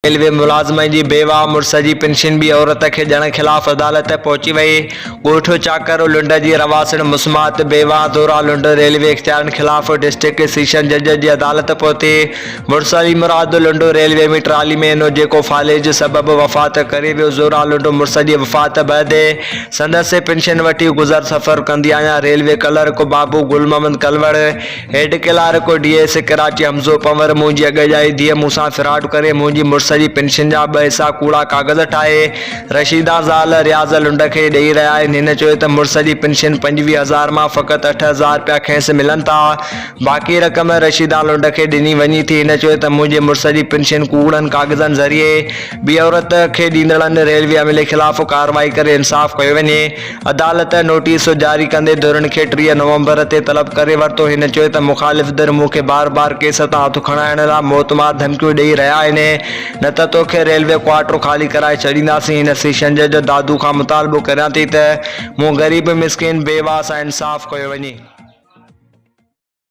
Railway मुलाज़िम जी बेवा मुड़स जी pension भी औरत के ॾियण खिलाफ़ अदालत पहुची वई। ॻोठ चाकर लुंड जी रवासण मुस्मात बेवा दौरा लुंड रेलवे इख्तियारनि खिलाफ़ डिस्ट्रिक्ट सेशन जज जी अदालत पहुती। मुड़स जी मुराद लुंड रेलवे में ट्राली में नो जेको फालेज सबब वफ़ात करे वियो। ज़ोरा लुंड मुड़स जी वफ़ात बैदि संदसि पेंशन वठी गुज़र सफ़र कंदी आहियां। रेलवे क्लर्क बाबू गुल मोहम्मद कलवड़, हेड क्लर्क डीएस कराची हमज़ो पंवर, मुंहिंजी अगजाई धीअ मूंसां फिराड करे मुंहिंजी मुड़स जी पेंशन जा 2 हिसा कूड़ा कागज़ ठाहे रशीदा ज़ाल रियाज़ लुंड के ॾेई रहिया आहिनि। हिन चयो त मुड़स जी पेंशन 25,000 मां फ़क़ति 8,000 रुपया खेसि मिलनि था, बाक़ी रक़म रशीदा लुंड के ॾिनी वञी थी। हिन चयो त मुंहिंजे मुड़स जी पेंशन कूड़नि कागज़नि ज़रिए ॿी औरत खे ॾींदड़नि रेलवे अमले खिलाफ़ कार्रवाई करे इंसाफ़ कयो वञे। अदालत नोटिस जारी कंदे धुरनि खे 3 नवंबर ते तलब करे वरितो। हिन चयो त मुख़ालिफ़ धिर मूंखे बार बार केस तां हथ खणाइण लाइ मोतमार धमकियूं ॾेई रहिया आहिनि, न त तोखे रेलवे क्वार्टर ख़ाली कराए छॾींदासीं। हिन सेशन जज दादू खां मुतालबो करियां थी त मूं ग़रीब मिसकिन बेवा सां इंसाफ़ कयो वञे।